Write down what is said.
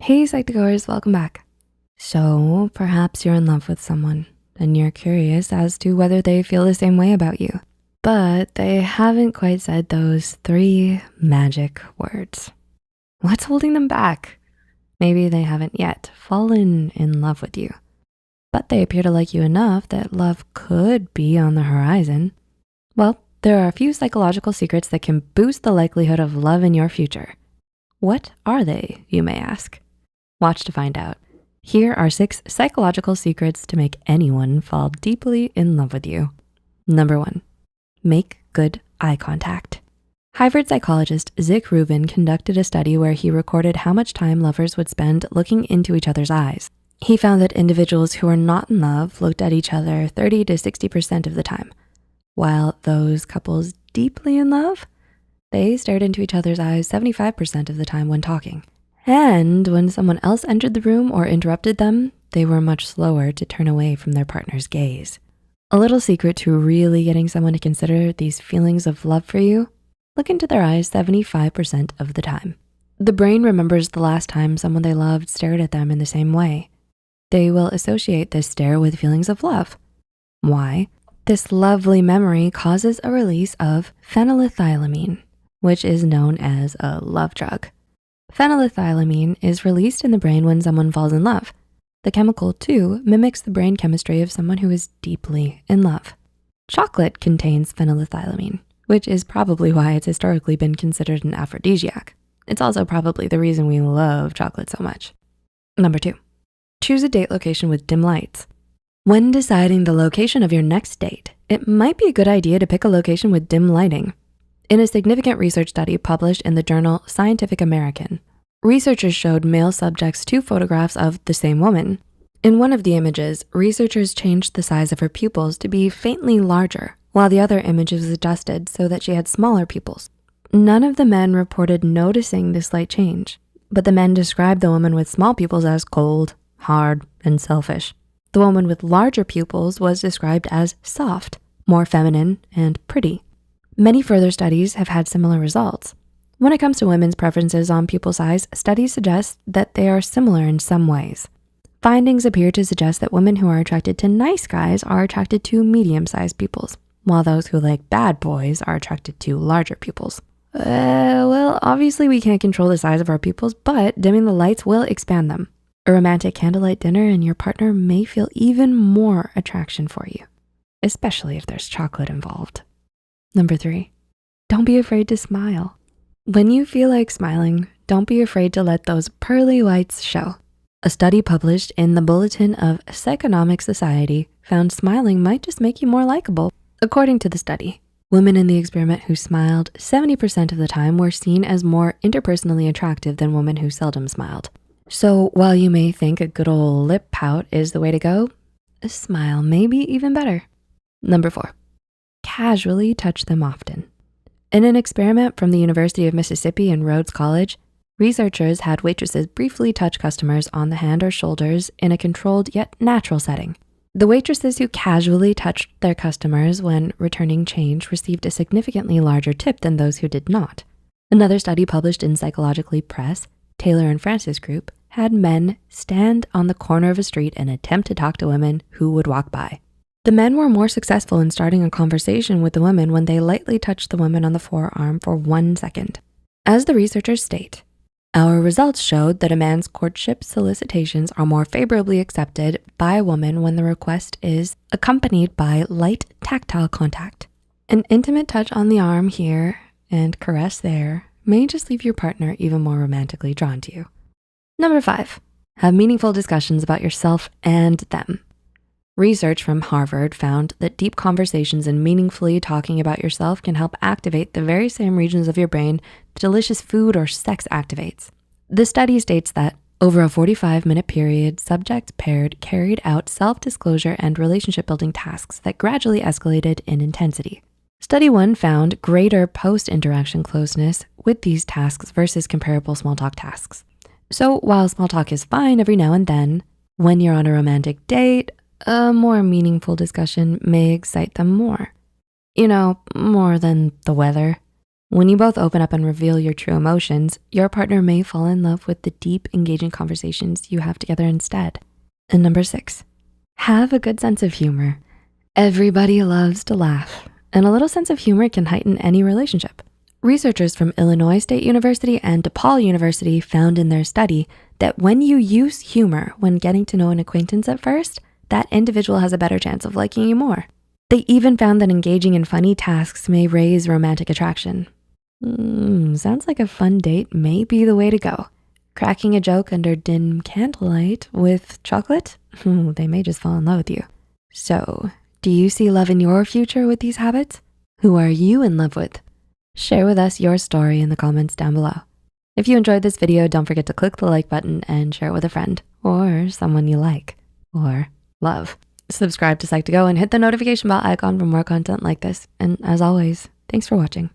Hey Psych2Goers, welcome back. So perhaps you're in love with someone and you're curious as to whether they feel the same way about you, but they haven't quite said those 3 magic words. What's holding them back? Maybe they haven't yet fallen in love with you, but they appear to like you enough that love could be on the horizon. Well, there are a few psychological secrets that can boost the likelihood of love in your future. What are they, you may ask? Watch to find out. Here are 6 psychological secrets to make anyone fall deeply in love with you. Number 1, make good eye contact. Harvard psychologist Zick Rubin conducted a study where he recorded how much time lovers would spend looking into each other's eyes. He found that individuals who were not in love looked at each other 30 to 60% of the time, while those couples deeply in love, they stared into each other's eyes 75% of the time when talking. And when someone else entered the room or interrupted them, they were much slower to turn away from their partner's gaze. A little secret to really getting someone to consider these feelings of love for you: look into their eyes 75% of the time. The brain remembers the last time someone they loved stared at them in the same way. They will associate this stare with feelings of love. Why? This lovely memory causes a release of phenylethylamine, which is known as a love drug. Phenylethylamine is released in the brain when someone falls in love. The chemical too mimics the brain chemistry of someone who is deeply in love. Chocolate contains phenylethylamine, which is probably why it's historically been considered an aphrodisiac. It's also probably the reason we love chocolate so much. Number 2, choose a date location with dim lights. When deciding the location of your next date, it might be a good idea to pick a location with dim lighting. In a significant research study published in the journal Scientific American, researchers showed male subjects 2 photographs of the same woman. In one of the images, researchers changed the size of her pupils to be faintly larger, while the other image was adjusted so that she had smaller pupils. None of the men reported noticing this slight change, but the men described the woman with small pupils as cold, hard, and selfish. The woman with larger pupils was described as soft, more feminine, and pretty. Many further studies have had similar results. When it comes to women's preferences on pupil size, studies suggest that they are similar in some ways. Findings appear to suggest that women who are attracted to nice guys are attracted to medium-sized pupils, while those who like bad boys are attracted to larger pupils. Well, obviously we can't control the size of our pupils, but dimming the lights will expand them. A romantic candlelight dinner and your partner may feel even more attraction for you, especially if there's chocolate involved. Number 3, don't be afraid to smile. When you feel like smiling, don't be afraid to let those pearly whites show. A study published in the Bulletin of Psychonomic Society found smiling might just make you more likable. According to the study, women in the experiment who smiled 70% of the time were seen as more interpersonally attractive than women who seldom smiled. So while you may think a good old lip pout is the way to go, a smile may be even better. Number 4, casually touch them often. In an experiment from the University of Mississippi and Rhodes College, researchers had waitresses briefly touch customers on the hand or shoulders in a controlled yet natural setting. The waitresses who casually touched their customers when returning change received a significantly larger tip than those who did not. Another study published in Psychologically Press, Taylor and Francis Group, had men stand on the corner of a street and attempt to talk to women who would walk by. The men were more successful in starting a conversation with the women when they lightly touched the women on the forearm for 1 second. As the researchers state, our results showed that a man's courtship solicitations are more favorably accepted by a woman when the request is accompanied by light tactile contact. An intimate touch on the arm here and caress there may just leave your partner even more romantically drawn to you. Number 5, have meaningful discussions about yourself and them. Research from Harvard found that deep conversations and meaningfully talking about yourself can help activate the very same regions of your brain that delicious food or sex activates. The study states that over a 45-minute period, subjects paired carried out self-disclosure and relationship-building tasks that gradually escalated in intensity. Study 1 found greater post-interaction closeness with these tasks versus comparable small talk tasks. So while small talk is fine every now and then, when you're on a romantic date, a more meaningful discussion may excite them more. You know, more than the weather. When you both open up and reveal your true emotions, your partner may fall in love with the deep, engaging conversations you have together instead. And number 6, have a good sense of humor. Everybody loves to laugh, and a little sense of humor can heighten any relationship. Researchers from Illinois State University and DePaul University found in their study that when you use humor when getting to know an acquaintance at first, that individual has a better chance of liking you more. They even found that engaging in funny tasks may raise romantic attraction. Sounds like a fun date may be the way to go. Cracking a joke under dim candlelight with chocolate? They may just fall in love with you. So, do you see love in your future with these habits? Who are you in love with? Share with us your story in the comments down below. If you enjoyed this video, don't forget to click the like button and share it with a friend or someone you like or love. Subscribe to Psych2Go and hit the notification bell icon for more content like this. And as always, thanks for watching.